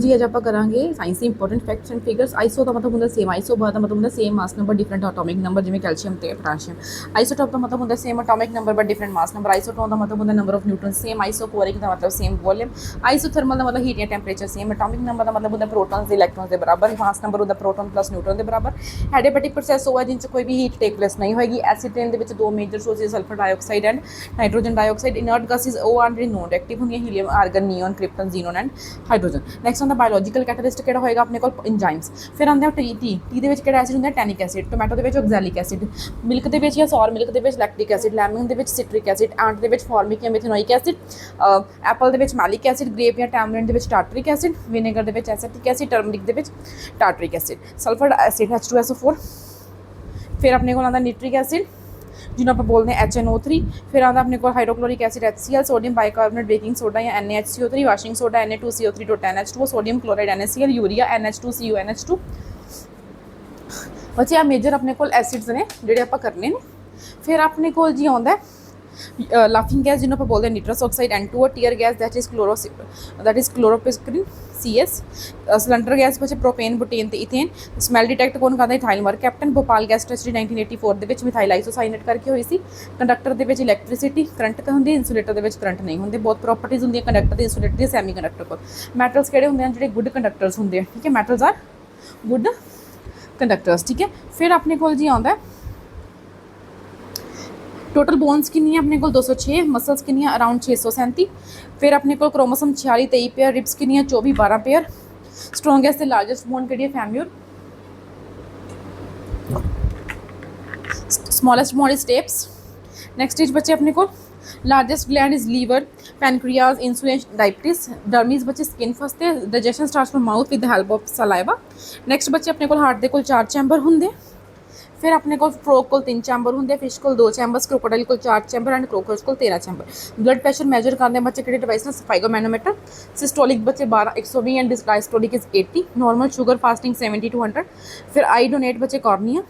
जी अज आप करांगे science important facts and figures. Iso का मतलब होंगे सेम, आइसो का मतलब होंगे same mass number different atomic number, जिवें कैल्शियम ते पोटाशियम। आइसोटॉप का मतलब होंगे same atomic number but different mass number. Isotone का मतलब होंगे number of neutron same. Isochoric का मतलब सेम वॉल्यूम। आइसोथर्मल का मतलब हीट या टेंपरेचर सेम। एटॉमिक नंबर का मतलब होंगे प्रोटॉन्स ते इलैक्ट्रॉन्स के बराबर। मास नंबर होंगे प्रोटॉन प्लस न्यूट्रॉन के बराबर। एडियाबैटिक प्रोसैस होगा जिन कोई भी हीट टेक प्लेस नहीं होगी। एसिड ट्रेन के दो major sources sulphur dioxide and nitrogen dioxide. Inert gases or जेहड़ी नॉन रिएक्टिव होंगे helium argon neon krypton xenon and hydrogen. Next होंगे बायोलॉजिकल कैटलिस्ट किहड़ा होएगा अपने को इंजाइम्स। फिर आंदा टी दे विच किहड़ा एसिड होंदा टैनिक एसिड। टोमैटो दे विच ऑक्सैलिक एसिड। मिल्क दे विच या सॉर मिल्क दे विच लैक्टिक एसिड। लैमन दे विच सिट्रिक एसिड। आंट दे विच फॉर्मिक या मिथेनोइक एसिड। एप्पल दे विच मैलिक एसिड। ग्रेप या टैमरिंड दे विच टार्टरिक एसिड। विनेगर दे विच एसिटिक एसिड। टर्मरिक दे विच tartaric acid. Sulphur acid H2SO4। फिर अपने को आंदा निट्रिक एसिड जिन्होंने आप बोलते हैं HNO3। फिर आता अपने को hydrochloric acid HCl। Sodium bicarbonate baking soda या NaHCO3। Washing soda Na2CO3 to 10H2O। Sodium chloride NaCl। Urea NH2Cu NH2। बच्चे आ मेजर अपने को एसिड्स ने जोड़े आप करने ने। फिर अपने को जी आता है लाफिंग गैस जिन्होंने बोलते हैं nitrous oxide N2O। Tear gas that is chloropicrin CS। Cylinder gas बच्चे प्रोपेन बुटेन ते इथेन। स्मैल डिटेक्ट कौन करता है ethyl mercaptan. Bhopal gas tragedy 1984 methyl isocyanate करके हुई सी। कंडक्टर के इलैक्ट्रिसिटी करंट होंगी। इंसुलेटर के करंट नहीं होंगे। बहुत प्रॉपर्टीज होंगे कंडक्टर इंसुलेटर सैमी कंडक्टर को। मैटल्स किहड़े होंगे जो गुड कंडक्टर्स होंगे। ठीक है मैटल्स आर गुड कंडक्टर्स। ठीक है फिर अपने को जी आता है टोटल बोन्स कितनी अपने को 206। मसल्स कितनी अराउंड 637। फिर अपने को क्रोमोसोम 46 23 पेयर। रिब्स कितनी 24 12 पेयर। स्ट्रोंगेस्ट लार्जेस्ट बोन कि femur. Smallest bone is stapes. Next is बच्चे अपने को largest gland is liver pancreas insulin diabetes. Dermis बच्चे स्किन फसते। Digestion starts from mouth with the help of saliva. Next बच्चे अपने को हार्ट के 4 चैंबर होंगे। फिर अपने को फ्रॉग को 3 चैंबर होंगे। फिश को 2 चैंबर्स। क्रोकोडाइल को 4 चैंबर एंड क्रोकोच को 13 चैंबर। ब्लड प्रेशर मेजर करते हैं बच्चे कि डिवाइस ने स्पाइगोमैनोमीटर। सिस्टोलिक बच्चे 12 120 and diastolic is 80। Normal sugar fasting 70 to 100। फिर आई डोनेट बच्चे कॉर्निया।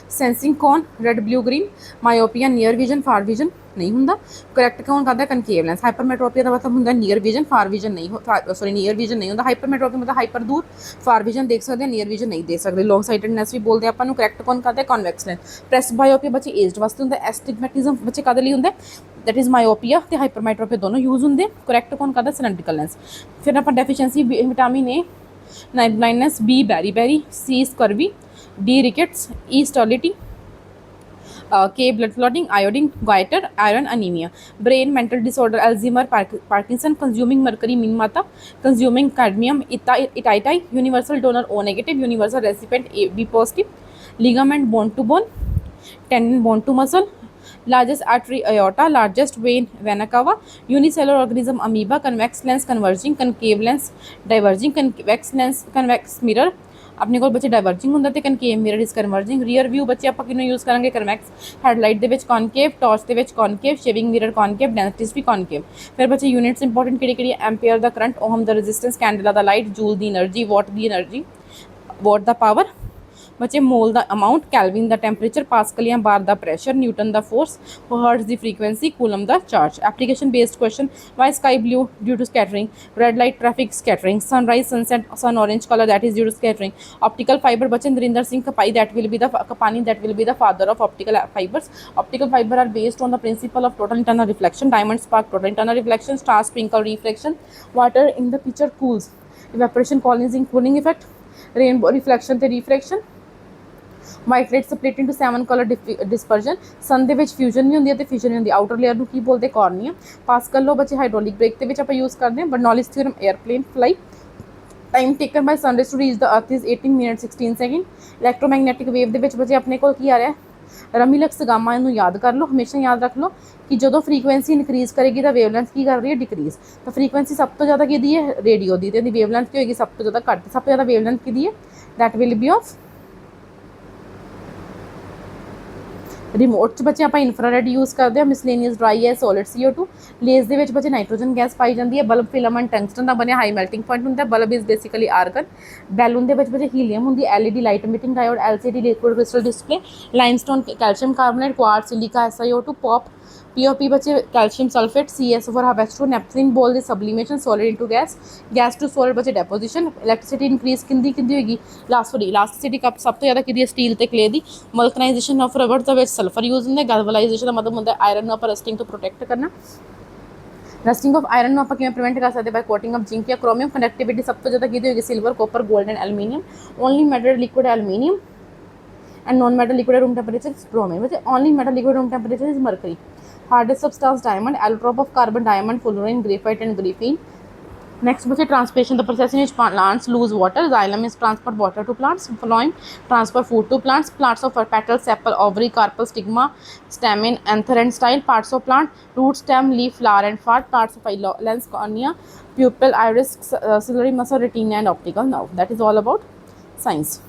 सेंसिंग कौन red blue green. Myopia near vision far vision नहीं होंगे। करैक्ट कौन करता है कनकेव लेंस। हाइपरमेट्रोपिया का मतलब होंगे नियर विजन फार विजन नहीं सॉरी नियर विजन नहीं होंगे। हाइपरमेट्रोपिया मतलब हाइपर दूर फार विजन देख सकते हैं नियर विजन नहीं देख सकते। लॉन्ग साइटेडनेस भी बोलते हैं अपन। करैक्ट कौन करता है कॉन्वैक्स लेंस। प्रेस बायोपिया बच्चे एज्ड वास्ते होंगे। एस्टिगमेटिज्म बच्चे कद लिए होंगे दैट इज मायोपिया तो हाइपरमेट्रोपिया दोनों यूज होंगे। करैक्ट कौन करता है सिलेंड्रिकल लेंस। फिर अपन deficiency vitamin A night blindness B beri beri C scurvy D rickets E sterility K blood clotting iodine goiter iron anemia brain mental disorder Alzheimer Parkinson consuming mercury mean mata consuming cadmium itaitai universal donor O negative universal recipient B positive ligament bone to bone tendon bone to muscle largest artery aorta largest vein vena cava unicellular organism amoeba convex lens converging concave lens diverging convex lens convex mirror अपने को बच्चे diverging होंगे तो concave mirror is converging. Rear view बच्चे आप किनों use करेंगे करमैक्स। हेडलाइट के कॉनकेव टॉर्च के concave shaving mirror concave dentist भी कॉनकेव। फिर बच्चे यूनिट्स इंपॉर्टेंट कि ampere the current ohm the resistance candela the light joule the energy watt the energy watt the power बच्चे mole the amount kelvin the temperature pascal या bar the pressure newton the force hertz the frequency coulomb the charge. Application based question why sky blue due to scattering red light traffic scattering sunrise sunset sun orange colour that is due to scattering. Optical fibre बच्चे Narinder Singh Kapany that will be the Kapany that will be the father of optical fibres. Optical fibre are based on the principle of total internal reflection diamond spark total internal reflection star sprinkle reflection water in the picture cools evaporation cooling effect rainbow reflection ते refraction. White light split into 7 colour dispersion sun के fusion नहीं होंगी fission नहीं होंगी। Outer layer की बोलते cornea. पास कर लो बच्चे हाइड्रोलिक ब्रेक के आप यूज़ करते हैं। Bernoulli's theorem airplane fly time taken by sunrise to reach the earth is 18 minute 16 second. Electromagnetic wave के बच्चे अपने को आ रहा है रमीलक्स गामा इनू याद कर लो हमेशा याद रख लो कि जो फ्रीकुएंसी इनक्रीज करेगी तो वेवलेंथ की कर रही है डिक्रीज। तो फ्रीकुएंसी सब तो ज़्यादा कि है रेडियो की तो वेवलेंथ की होगी सब तो ज़्यादा घट सब तो ज़्यादा वेवलेंथ की है that will B of remote बच्चे आप इंफ्रारेड यूज़ करते हैं। मिसलेनियस ड्राई है सॉलिड CO2 लेस के बच्चे नाइट्रोजन गैस पाई जाती है। बल्ब फिलामेंट टंगस्टन का बनया हाई मेल्टिंग पॉइंट होंगे। Bulb is basically argon. Balloon के बच्चे हीलियम होंगी। LED light emitting diode LCD liquid crystal display limestone calcium carbonate quartz silica SiO2 pop POP बच्चे calcium sulphate, CaSO4 half naphthalene बोल दी sublimation solid into gas to solid बच्चे deposition. Electricity increase किंदी होगी elasticity कब सब तो ज़्यादा की स्टील ते क्ले दी। मल्कनाइजेशन ऑफ रबर तो सल्फर यूज होंगे। गैल्वनाइजेशन का मतलब होंगे आयरन में आप रस्टिंग तो प्रोटेक्ट करना। रस्टिंग ऑफ आयरन में आप प्रिवेंट कर सकते बाय कोटिंग ऑफ जिंक या क्रोमियम। कंडक्टिविटी सब तो ज़्यादा की होगी silver copper gold and aluminium. Only metal liquid aluminium and non-metal liquid at room temperature is bromine, which only metal liquid at room temperature is mercury. Hardest substance diamond, allotrope of carbon diamond, fullerene, graphite and graphene. Next बच्चे transpiration, the process in which plants lose water. Xylem is transport water to plants. Phloem transfer food to plants. Parts of petal, sepal, ovary, carpel, stigma, stamen, anther and style. Parts of plant: root, stem, leaf, flower and part. Parts of eye: lens, cornea, pupil, iris, ciliary muscle, retina and optical nerve. That is all about science.